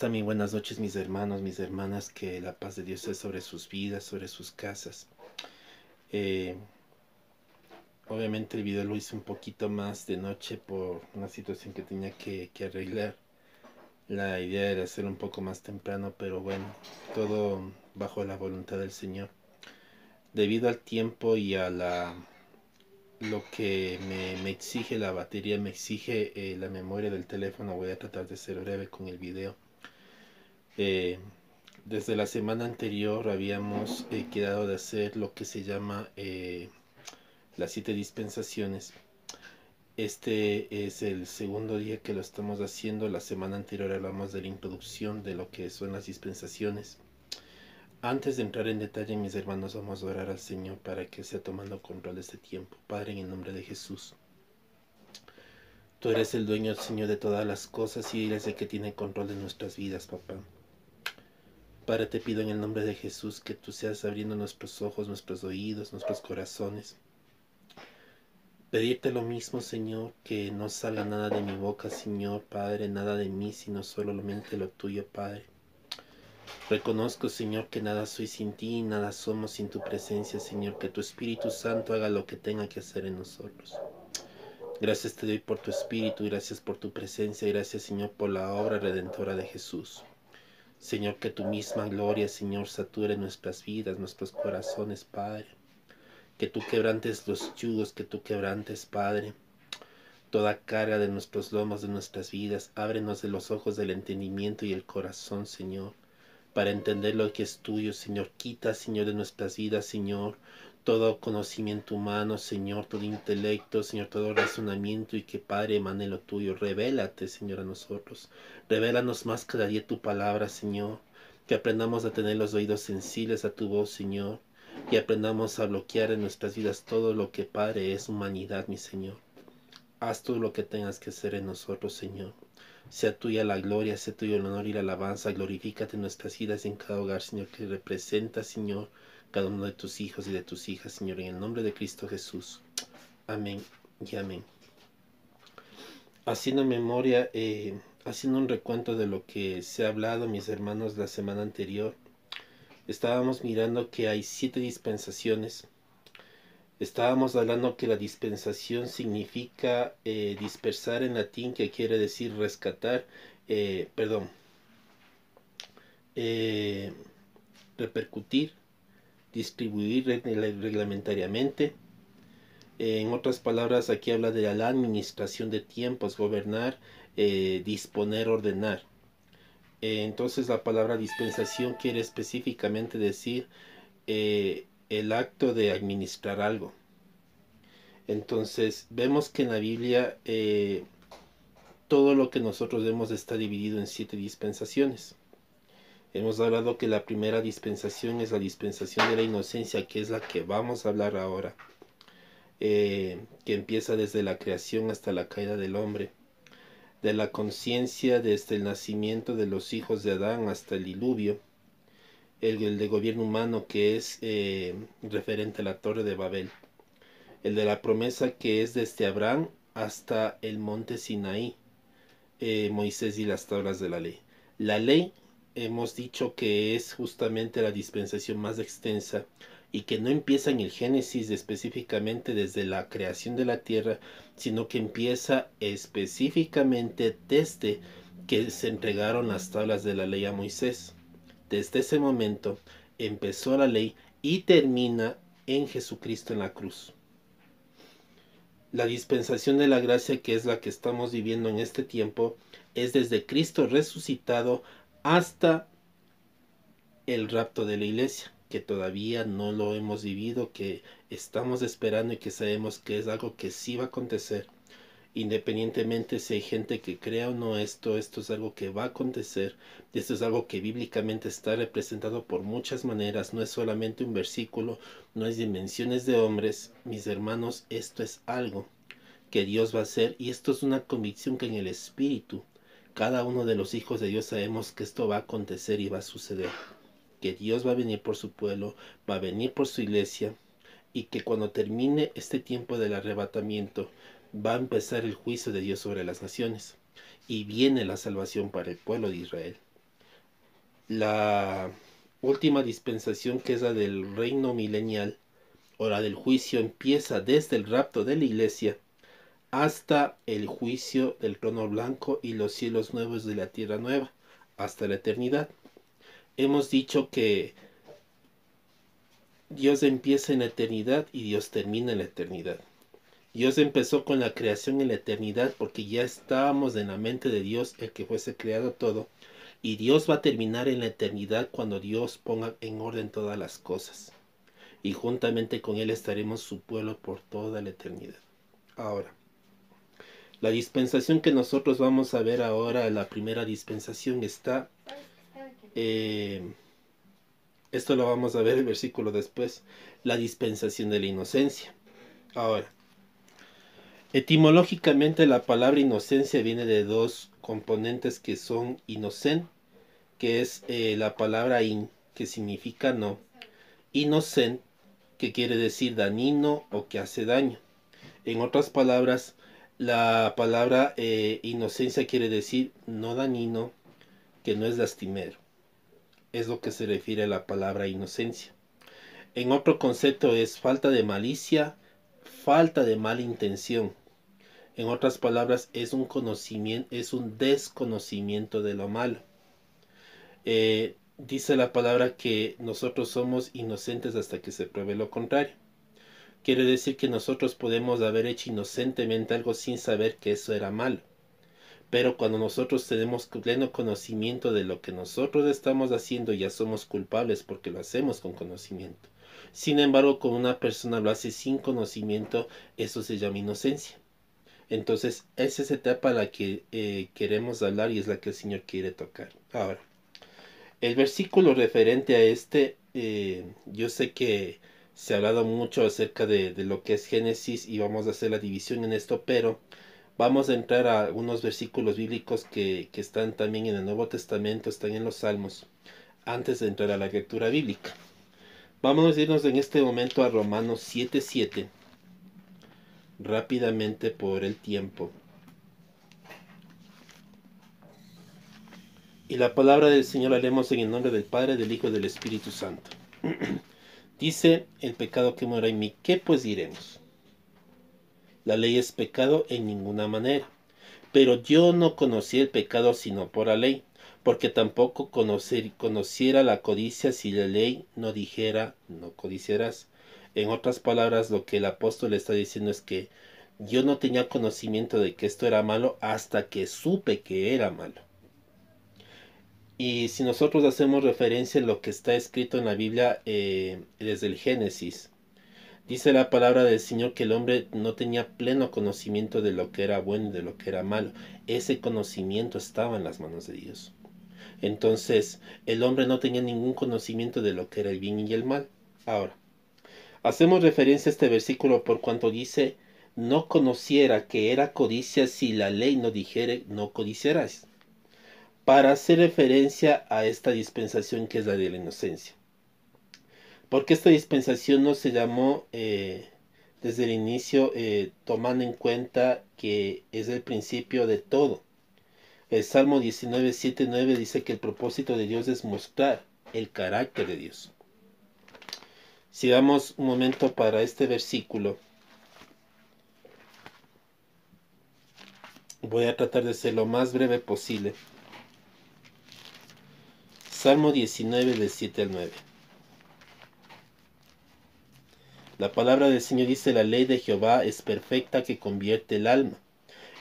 están? Muy buenas noches, mis hermanos, mis hermanas. Que la paz de Dios sea sobre sus vidas, sobre sus casas. Eh, Obviamente el video lo hice un poquito más de noche por una situación que tenía que arreglar. La idea era hacerlo un poco más temprano, pero bueno, todo bajo la voluntad del Señor. Debido al tiempo y a lo que me exige la batería, me exige la memoria del teléfono, voy a tratar de ser breve con el video. Eh, Desde la semana anterior habíamos quedado de hacer lo que se llama las 7 dispensaciones. Este es el segundo día que lo estamos haciendo. La semana anterior hablamos de la introducción de lo que son las dispensaciones. Antes de entrar en detalle, mis hermanos, vamos a orar al Señor para que sea tomando control de este tiempo. Padre, en el nombre de Jesús, tú eres el dueño, Señor, de todas las cosas y eres el que tiene control de nuestras vidas, papá. Padre, te pido en el nombre de Jesús que tú seas abriendo nuestros ojos, nuestros oídos, nuestros corazones. Pedirte lo mismo, Señor, que no salga nada de mi boca, Señor, Padre, nada de mí, sino solamente lo tuyo, Padre. Reconozco, Señor, que nada soy sin ti y nada somos sin tu presencia, Señor, que tu Espíritu Santo haga lo que tenga que hacer en nosotros. Gracias te doy por tu Espíritu, gracias por tu presencia, gracias, Señor, por la obra redentora de Jesús. Señor, que tu misma gloria, Señor, sature nuestras vidas, nuestros corazones, Padre. Que tú quebrantes los yugos, que tú quebrantes, Padre, toda carga de nuestros lomos, de nuestras vidas. Ábrenos de los ojos del entendimiento y el corazón, Señor, para entender lo que es tuyo, Señor. Quita, Señor, de nuestras vidas, Señor, todo conocimiento humano, Señor, todo intelecto, Señor, todo razonamiento, y que, Padre, emane lo tuyo. Revélate, Señor, a nosotros. Revélanos más cada día tu palabra, Señor. Que aprendamos a tener los oídos sensibles a tu voz, Señor. Y aprendamos a bloquear en nuestras vidas todo lo que, Padre, es humanidad, mi Señor. Haz todo lo que tengas que hacer en nosotros, Señor. Sea tuya la gloria, sea tuyo el honor y la alabanza. Glorifícate en nuestras vidas y en cada hogar, Señor, que representa, Señor, cada uno de tus hijos y de tus hijas, Señor, en el nombre de Cristo Jesús. Amén y amén. Haciendo memoria, haciendo un recuento de lo que se ha hablado, mis hermanos, la semana anterior, estábamos mirando que hay 7 dispensaciones. Estábamos hablando que la dispensación significa dispersar en latín, que quiere decir rescatar, perdón, eh, repercutir, distribuir reglamentariamente. En otras palabras, aquí habla de la administración de tiempos, gobernar, disponer, ordenar. Entonces la palabra dispensación quiere específicamente decir el acto de administrar algo. Entonces vemos que en la Biblia todo lo que nosotros vemos está dividido en 7 dispensaciones. Hemos hablado que la primera dispensación es la dispensación de la inocencia, que es la que vamos a hablar ahora, que empieza desde la creación hasta la caída del hombre, de la conciencia desde el nacimiento de los hijos de Adán hasta el diluvio, el de gobierno humano, que es referente a la torre de Babel, el de la promesa, que es desde Abraham hasta el monte Sinaí, Moisés y las tablas de la ley. La ley hemos dicho que es justamente la dispensación más extensa y que no empieza en el Génesis específicamente desde la creación de la tierra, sino que empieza específicamente desde que se entregaron las tablas de la ley a Moisés. Desde ese momento empezó la ley y termina en Jesucristo en la cruz. La dispensación de la gracia, que es la que estamos viviendo en este tiempo, es desde Cristo resucitado hasta el rapto de la iglesia, que todavía no lo hemos vivido, que estamos esperando y que sabemos que es algo que sí va a acontecer. Independientemente si hay gente que crea o no esto es algo que va a acontecer. Esto es algo que bíblicamente está representado por muchas maneras. No es solamente un versículo, no es dimensiones de hombres. Mis hermanos, esto es algo que Dios va a hacer, y esto es una convicción que en el Espíritu cada uno de los hijos de Dios sabemos que esto va a acontecer y va a suceder, que Dios va a venir por su pueblo, va a venir por su iglesia, y que cuando termine este tiempo del arrebatamiento va a empezar el juicio de Dios sobre las naciones y viene la salvación para el pueblo de Israel. la última dispensación, que es la del reino milenial o la del juicio, empieza desde el rapto de la iglesia hasta el juicio del trono blanco y los cielos nuevos de la tierra nueva, hasta la eternidad. Hemos dicho que Dios empieza en la eternidad y Dios termina en la eternidad. Dios empezó con la creación en la eternidad porque ya estábamos en la mente de Dios, el que fuese creado todo. Y Dios va a terminar en la eternidad cuando Dios ponga en orden todas las cosas. Y juntamente con Él estaremos su pueblo por toda la eternidad. Ahora, la dispensación que nosotros vamos a ver ahora, la primera dispensación está... esto lo vamos a ver el versículo después. La dispensación de la inocencia. Ahora, etimológicamente la palabra inocencia viene de dos componentes que son inocen, que es la palabra in, que significa no, inocent, que quiere decir dañino o que hace daño. En otras palabras, la palabra inocencia quiere decir no dañino, que no es lastimero. Es lo que se refiere a la palabra inocencia. En otro concepto es falta de malicia, falta de mala intención. En otras palabras, es un conocimiento, es un desconocimiento de lo malo. Dice la palabra que nosotros somos inocentes hasta que se pruebe lo contrario. Quiere decir que nosotros podemos haber hecho inocentemente algo sin saber que eso era malo. Pero cuando nosotros tenemos pleno conocimiento de lo que nosotros estamos haciendo, ya somos culpables porque lo hacemos con conocimiento. Sin embargo, cuando una persona lo hace sin conocimiento, eso se llama inocencia. Entonces, esa es la etapa a la que queremos hablar y es la que el Señor quiere tocar. Ahora, el versículo referente a este, yo sé que se ha hablado mucho acerca de lo que es Génesis y vamos a hacer la división en esto, pero vamos a entrar a unos versículos bíblicos que están también en el Nuevo Testamento, están en los Salmos, antes de entrar a la lectura bíblica. Vamos a irnos en este momento a Romanos 7:7, rápidamente por el tiempo. Y la palabra del Señor la leemos en el nombre del Padre, del Hijo y del Espíritu Santo. Dice: el pecado que mora en mí, ¿qué pues diremos? La ley es pecado en ninguna manera. Pero yo no conocí el pecado sino por la ley, porque tampoco conociera la codicia si la ley no dijera, no codiciarás. En otras palabras, lo que el apóstol está diciendo es que yo no tenía conocimiento de que esto era malo hasta que supe que era malo. Y si nosotros hacemos referencia a lo que está escrito en la Biblia desde el Génesis, dice la palabra del Señor que el hombre no tenía pleno conocimiento de lo que era bueno y de lo que era malo. Ese conocimiento estaba en las manos de Dios. Entonces, el hombre no tenía ningún conocimiento de lo que era el bien y el mal. Ahora, hacemos referencia a este versículo por cuanto dice: no conociera que era codicia si la ley no dijere no codiciarás, para hacer referencia a esta dispensación que es la de la inocencia. Porque esta dispensación no se llamó desde el inicio tomando en cuenta que es el principio de todo. El Salmo 19:7-9 dice que el propósito de Dios es mostrar el carácter de Dios. Si damos un momento para este versículo, voy a tratar de ser lo más breve posible. Salmo 19 del 7 al 9. La palabra del Señor dice: la ley de Jehová es perfecta, que convierte el alma.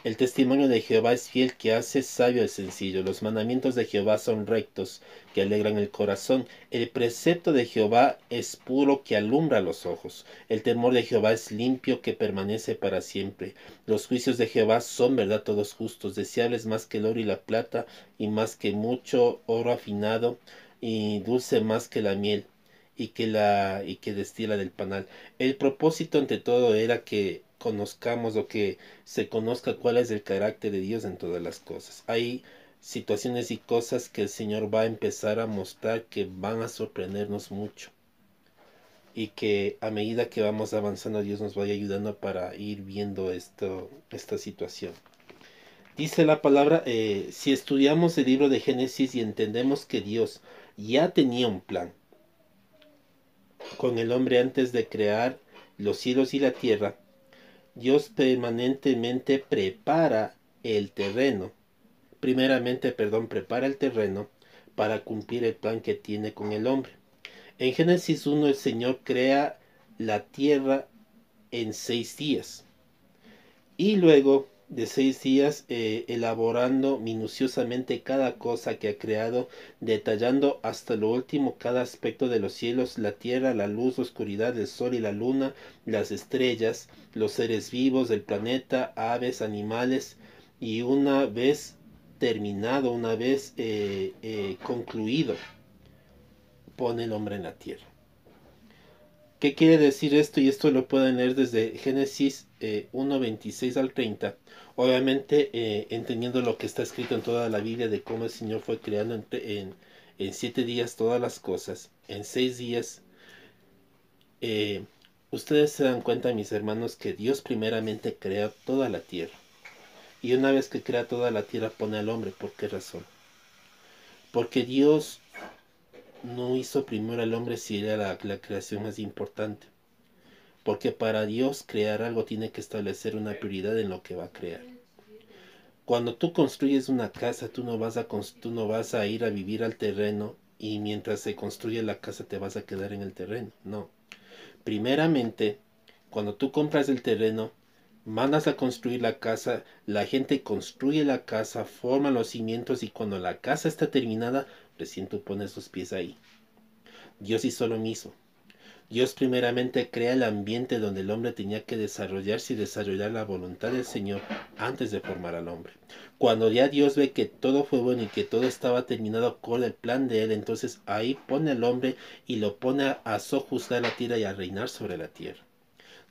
El testimonio de Jehová es fiel, que hace sabio al sencillo. Los mandamientos de Jehová son rectos, que alegran el corazón. El precepto de Jehová es puro, que alumbra los ojos. El temor de Jehová es limpio, que permanece para siempre. Los juicios de Jehová son verdad, todos justos, deseables más que el oro y la plata, y más que mucho oro afinado, y dulce más que la miel, y que destila del panal. El propósito ante todo era que conozcamos o que se conozca cuál es el carácter de Dios en todas las cosas. Hay situaciones y cosas que el Señor va a empezar a mostrar que van a sorprendernos mucho, y que a medida que vamos avanzando Dios nos vaya ayudando para ir viendo esta situación. Dice la palabra, si estudiamos el libro de Génesis y entendemos que Dios ya tenía un plan con el hombre antes de crear los cielos y la tierra, Dios permanentemente prepara el terreno. Primeramente, perdón, prepara el terreno para cumplir el plan que tiene con el hombre. En Génesis 1 el Señor crea la tierra en 6 días. Y luego de 6 días, elaborando minuciosamente cada cosa que ha creado, detallando hasta lo último cada aspecto de los cielos, la tierra, la luz, la oscuridad, el sol y la luna, las estrellas, los seres vivos del planeta, aves, animales, y una vez terminado, una vez concluido, pone el hombre en la tierra. ¿Qué quiere decir esto? Y esto lo pueden leer desde Génesis 1:26 al 30. Obviamente entendiendo lo que está escrito en toda la Biblia de cómo el Señor fue creando en 7 días todas las cosas. En 6 días, eh, ustedes se dan cuenta, mis hermanos, que Dios primeramente crea toda la tierra. Y una vez que crea toda la tierra pone al hombre. ¿Por qué razón? Porque Dios no hizo primero al hombre si era la creación más importante. Porque para Dios crear algo tiene que establecer una prioridad en lo que va a crear. Cuando tú construyes una casa, tú no vas a ir a vivir al terreno y mientras se construye la casa te vas a quedar en el terreno. No. Primeramente, cuando tú compras el terreno, mandas a construir la casa, la gente construye la casa, forma los cimientos y cuando la casa está terminada, recién tú pones los pies ahí. Dios hizo lo mismo. Dios primeramente crea el ambiente donde el hombre tenía que desarrollarse y desarrollar la voluntad del Señor antes de formar al hombre. Cuando ya Dios ve que todo fue bueno y que todo estaba terminado con el plan de Él, entonces ahí pone al hombre y lo pone a sojuzgar la tierra y a reinar sobre la tierra.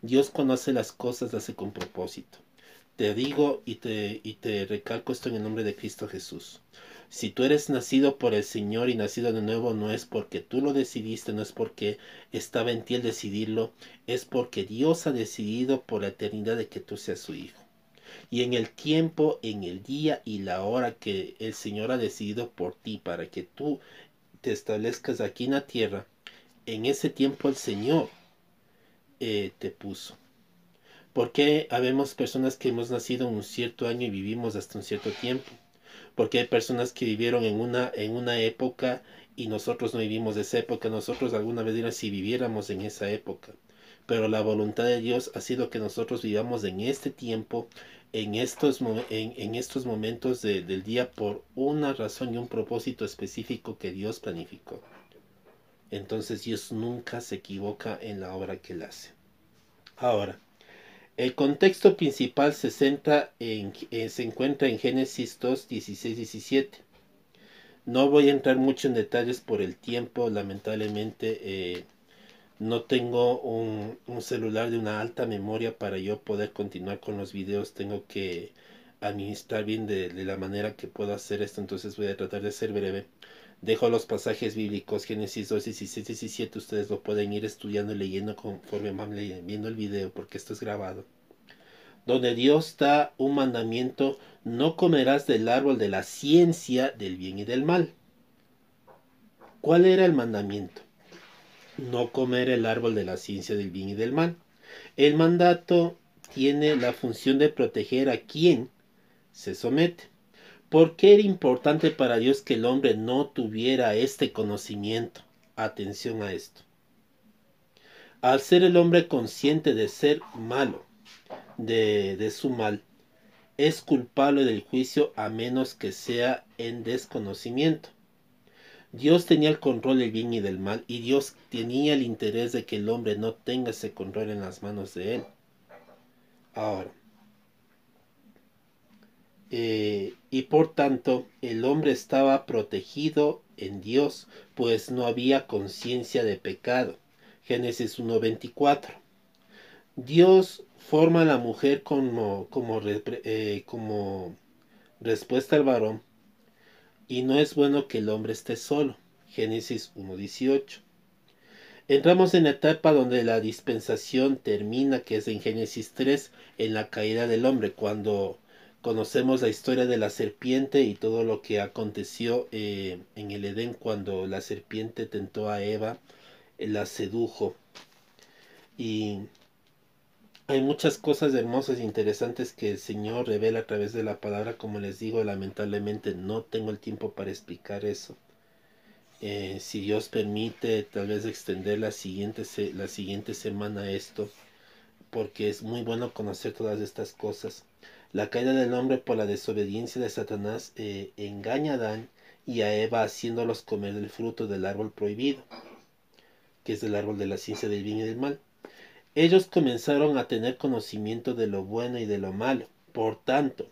Dios conoce las cosas, las hace con propósito. Te digo y te recalco esto en el nombre de Cristo Jesús. Si tú eres nacido por el Señor y nacido de nuevo, no es porque tú lo decidiste, no es porque estaba en ti el decidirlo, es porque Dios ha decidido por la eternidad de que tú seas su hijo. Y en el tiempo, en el día y la hora que el Señor ha decidido por ti para que tú te establezcas aquí en la tierra, en ese tiempo el Señor te puso. ¿Por qué habemos personas que hemos nacido en un cierto año y vivimos hasta un cierto tiempo? Porque hay personas que vivieron en una época y nosotros no vivimos de esa época. Nosotros alguna vez dirán si viviéramos en esa época. Pero la voluntad de Dios ha sido que nosotros vivamos en este tiempo, en estos momentos del día por una razón y un propósito específico que Dios planificó. Entonces Dios nunca se equivoca en la obra que Él hace. Ahora, el contexto principal se encuentra en Génesis 2, 16, 17. No voy a entrar mucho en detalles por el tiempo, lamentablemente no tengo un celular de una alta memoria para yo poder continuar con los videos, tengo que administrar bien de la manera que puedo hacer esto, entonces voy a tratar de ser breve. Dejo los pasajes bíblicos, Génesis 2, 16, 17, ustedes lo pueden ir estudiando y leyendo conforme van viendo el video porque esto es grabado. Donde Dios da un mandamiento: no comerás del árbol de la ciencia del bien y del mal. ¿Cuál era el mandamiento? No comer el árbol de la ciencia del bien y del mal. El mandato tiene la función de proteger a quien se somete. ¿Por qué era importante para Dios que el hombre no tuviera este conocimiento? Atención a esto. Al ser el hombre consciente de ser malo, de su mal, es culpable del juicio a menos que sea en desconocimiento. Dios tenía el control del bien y del mal y Dios tenía el interés de que el hombre no tenga ese control en las manos de él. Ahora, y por tanto el hombre estaba protegido en Dios, pues no había conciencia de pecado. Génesis 1:24. Dios forma a la mujer como respuesta al varón, y no es bueno que el hombre esté solo. Génesis 1:18. Entramos en la etapa donde la dispensación termina, que es en Génesis 3, en la caída del hombre, cuando Conocemos la historia de la serpiente y todo lo que aconteció en el Edén cuando la serpiente tentó a Eva, la sedujo. Y hay muchas cosas hermosas e interesantes que el Señor revela a través de la palabra. Como les digo, lamentablemente no tengo el tiempo para explicar eso. Si Dios permite, tal vez extender la siguiente semana esto, porque es muy bueno conocer todas estas cosas. La caída del hombre por la desobediencia de Satanás engaña a Adán y a Eva haciéndolos comer del fruto del árbol prohibido, que es el árbol de la ciencia del bien y del mal. Ellos comenzaron a tener conocimiento de lo bueno y de lo malo. Por tanto,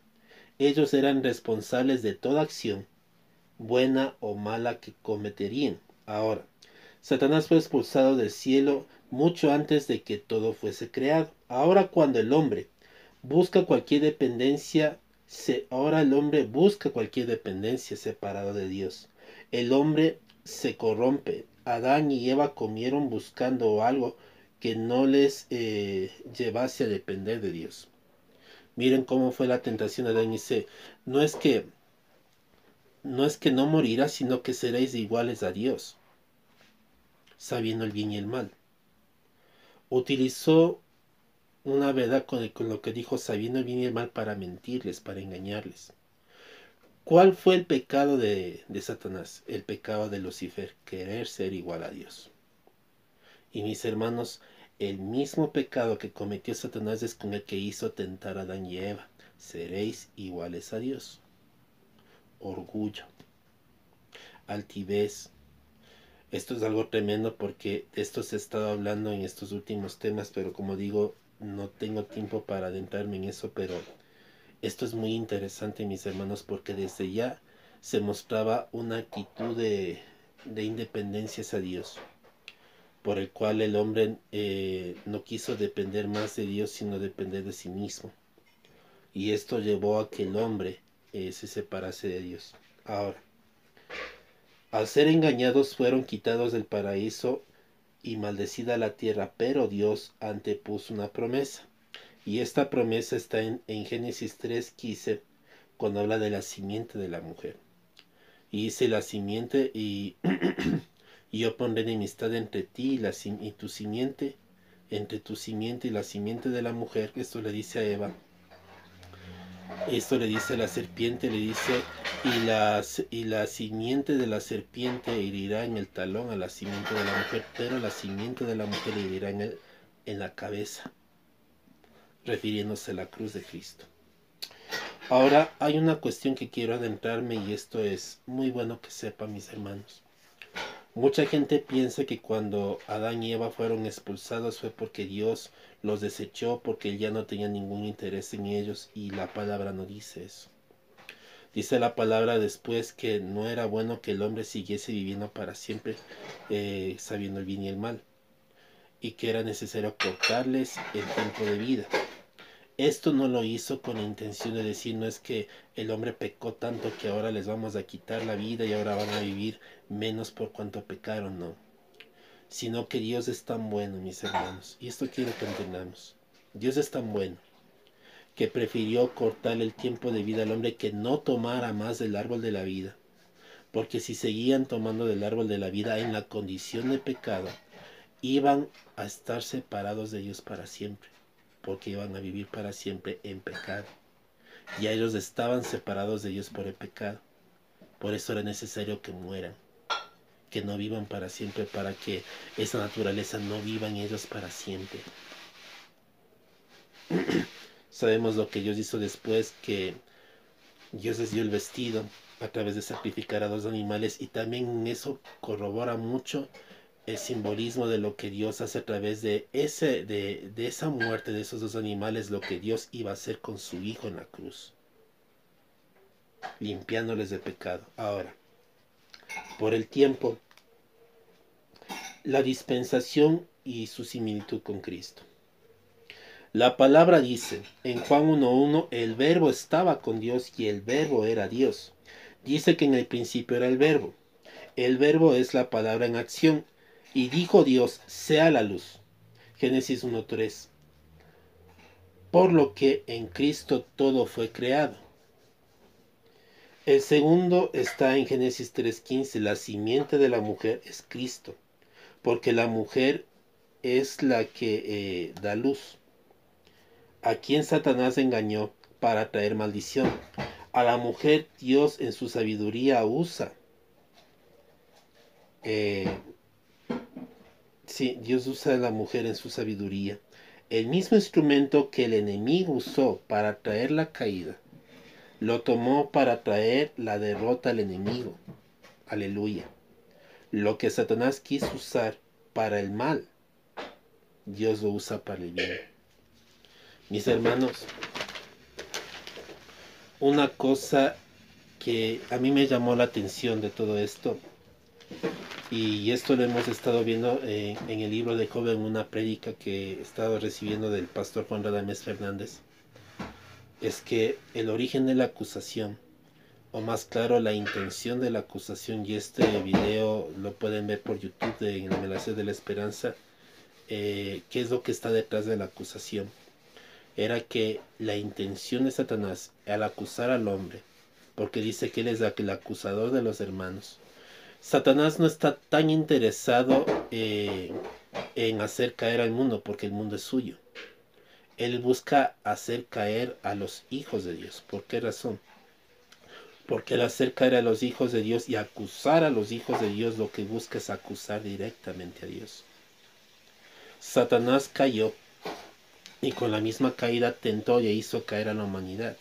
ellos eran responsables de toda acción, buena o mala, que cometerían. Ahora, Satanás fue expulsado del cielo mucho antes de que todo fuese creado. Ahora el hombre busca cualquier dependencia separado de Dios. El hombre se corrompe. Adán y Eva comieron buscando algo que no les llevase a depender de Dios. Miren cómo fue la tentación de Adán. Dice, no es que no morirás, sino que seréis iguales a Dios, sabiendo el bien y el mal. Utilizó una verdad con lo que dijo, sabiendo el bien y el mal, para mentirles, para engañarles. ¿Cuál fue el pecado de Satanás? El pecado de Lucifer, querer ser igual a Dios. Y mis hermanos, el mismo pecado que cometió Satanás es con el que hizo tentar a Adán y Eva. Seréis iguales a Dios. Orgullo, altivez. Esto es algo tremendo porque de esto se ha estado hablando en estos últimos temas, pero como digo, no tengo tiempo para adentrarme en eso, pero esto es muy interesante, mis hermanos, porque desde ya se mostraba una actitud de independencia hacia Dios, por el cual el hombre no quiso depender más de Dios, sino depender de sí mismo. Y esto llevó a que el hombre se separase de Dios. Ahora, al ser engañados fueron quitados del paraíso y maldecida la tierra, pero Dios antepuso una promesa. Y esta promesa está en Génesis 3:15, cuando habla de la simiente de la mujer. Y dice la simiente, y yo pondré enemistad entre ti y tu simiente, entre tu simiente y la simiente de la mujer. Esto le dice a Eva. Esto le dice a la serpiente, le dice, y la simiente de la serpiente herirá en el talón a la simiente de la mujer, pero la simiente de la mujer herirá en la cabeza, refiriéndose a la cruz de Cristo. Ahora hay una cuestión que quiero adentrarme, y esto es muy bueno que sepan, mis hermanos. Mucha gente piensa que cuando Adán y Eva fueron expulsados fue porque Dios los desechó, porque Él ya no tenía ningún interés en ellos, y la palabra no dice eso. Dice la palabra después que no era bueno que el hombre siguiese viviendo para siempre sabiendo el bien y el mal, y que era necesario cortarles el tiempo de vida. Esto no lo hizo con la intención de decir, no es que el hombre pecó tanto que ahora les vamos a quitar la vida y ahora van a vivir menos por cuanto pecaron, no. Sino que Dios es tan bueno, mis hermanos, y esto quiero que entendamos. Dios es tan bueno que prefirió cortarle el tiempo de vida al hombre, que no tomara más del árbol de la vida. Porque si seguían tomando del árbol de la vida en la condición de pecado, iban a estar separados de Dios para siempre, porque iban a vivir para siempre en pecado. Ya ellos estaban separados de Dios por el pecado. Por eso era necesario que mueran, que no vivan para siempre, para que esa naturaleza no viva en ellos para siempre. Sabemos lo que Dios hizo después, que Dios les dio el vestido a través de sacrificar a 2 animales, y también eso corrobora mucho el simbolismo de lo que Dios hace a través de esa muerte de esos 2 animales, lo que Dios iba a hacer con su Hijo en la cruz, limpiándoles de pecado. Ahora, por el tiempo, la dispensación y su similitud con Cristo. La palabra dice en Juan 1:1, el verbo estaba con Dios y el verbo era Dios. Dice que en el principio era el verbo. El verbo es la palabra en acción. Y dijo Dios, sea la luz. Génesis 1:3. por lo que en Cristo todo fue creado. El segundo está en Génesis 3:15, la simiente de la mujer es Cristo, porque la mujer es la que da luz. ¿A quien Satanás engañó para traer maldición? A la mujer Dios en su sabiduría usa. Sí, Dios usa a la mujer en su sabiduría. El mismo instrumento que el enemigo usó para traer la caída, lo tomó para traer la derrota al enemigo. Aleluya. Lo que Satanás quiso usar para el mal, Dios lo usa para el bien. Mis hermanos, una cosa que a mí me llamó la atención de todo esto, y esto lo hemos estado viendo en el libro de Job, en una prédica que he estado recibiendo del pastor Juan Radamés Fernández, es que el origen de la acusación, o más claro, la intención de la acusación, y este video lo pueden ver por YouTube en el Enlace de la Esperanza, qué es lo que está detrás de la acusación. Era que la intención de Satanás al acusar al hombre, porque dice que él es el acusador de los hermanos, Satanás no está tan interesado en hacer caer al mundo, porque el mundo es suyo. Él busca hacer caer a los hijos de Dios. ¿Por qué razón? Porque al hacer caer a los hijos de Dios y acusar a los hijos de Dios, lo que busca es acusar directamente a Dios. Satanás cayó y con la misma caída tentó e hizo caer a la humanidad.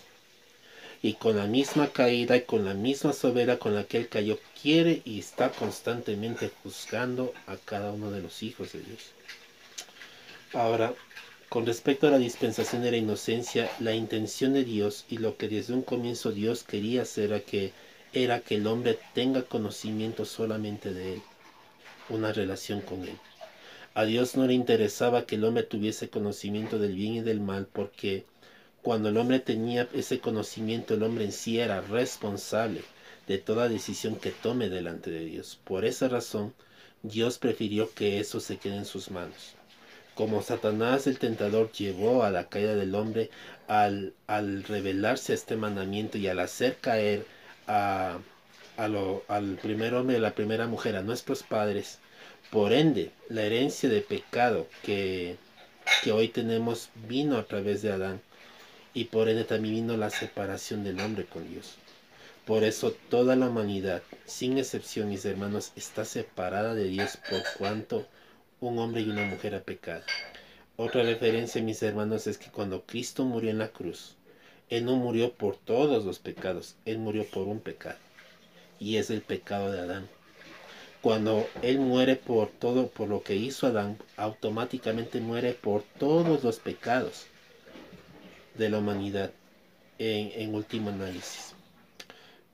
Y con la misma caída y con la misma soberbia con la que él cayó, quiere y está constantemente juzgando a cada uno de los hijos de Dios. Ahora, con respecto a la dispensación de la inocencia, la intención de Dios y lo que desde un comienzo Dios quería hacer era que el hombre tenga conocimiento solamente de él, una relación con él. A Dios no le interesaba que el hombre tuviese conocimiento del bien y del mal, porque cuando el hombre tenía ese conocimiento, el hombre en sí era responsable de toda decisión que tome delante de Dios. Por esa razón, Dios prefirió que eso se quede en sus manos. Como Satanás el tentador llevó a la caída del hombre al revelarse a este mandamiento y al hacer caer al primer hombre y a la primera mujer, a nuestros padres, por ende, la herencia de pecado que hoy tenemos vino a través de Adán, y por ende también vino la separación del hombre con Dios. Por eso toda la humanidad, sin excepción, mis hermanos, está separada de Dios por cuanto un hombre y una mujer ha pecado. Otra referencia, mis hermanos, es que cuando Cristo murió en la cruz, Él no murió por todos los pecados, Él murió por un pecado, y es el pecado de Adán. Cuando Él muere por todo, por lo que hizo Adán, automáticamente muere por todos los pecados de la humanidad en último análisis.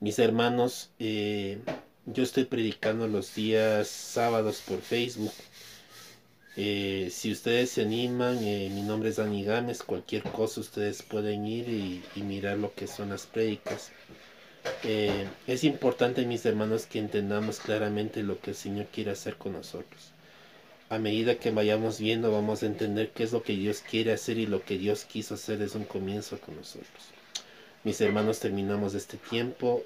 Mis hermanos, yo estoy predicando los días sábados por Facebook. Si ustedes se animan, mi nombre es Dani Gámez, cualquier cosa ustedes pueden ir y mirar lo que son las prédicas. Es importante, mis hermanos, que entendamos claramente lo que el Señor quiere hacer con nosotros. A medida que vayamos viendo, vamos a entender qué es lo que Dios quiere hacer y lo que Dios quiso hacer desde un comienzo con nosotros. Mis hermanos, terminamos este tiempo.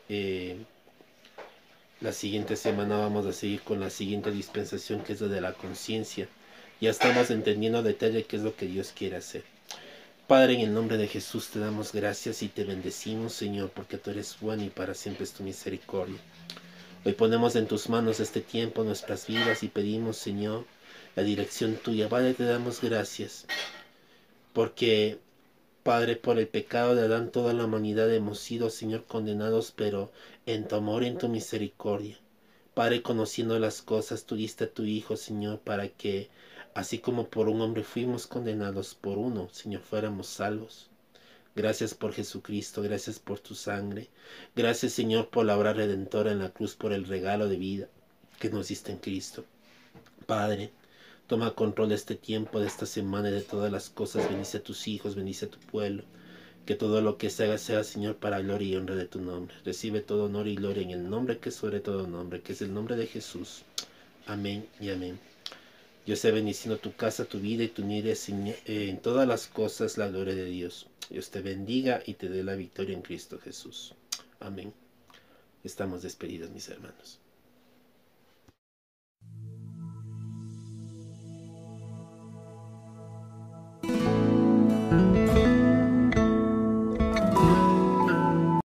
La siguiente semana vamos a seguir con la siguiente dispensación, que es la de la conciencia. Ya estamos entendiendo a detalle qué es lo que Dios quiere hacer. Padre, en el nombre de Jesús te damos gracias y te bendecimos, Señor, porque tú eres bueno y para siempre es tu misericordia. Hoy ponemos en tus manos este tiempo, nuestras vidas, y pedimos, Señor, la dirección tuya. Padre, te damos gracias, porque, Padre, por el pecado de Adán, toda la humanidad hemos sido, Señor, condenados, pero en tu amor y en tu misericordia. Padre, conociendo las cosas, tú diste a tu Hijo, Señor, para que, así como por un hombre fuimos condenados, por uno, Señor, fuéramos salvos. Gracias por Jesucristo, gracias por tu sangre. Gracias, Señor, por la obra redentora en la cruz, por el regalo de vida que nos diste en Cristo. Padre, toma control de este tiempo, de esta semana y de todas las cosas. Bendice a tus hijos, bendice a tu pueblo. Que todo lo que se haga sea, Señor, para gloria y honra de tu nombre. Recibe todo honor y gloria en el nombre que es sobre todo nombre, que es el nombre de Jesús. Amén y amén. Dios te bendiciendo tu casa, tu vida y tu mire en todas las cosas la gloria de Dios. Dios te bendiga y te dé la victoria en Cristo Jesús. Amén. Estamos despedidos, mis hermanos.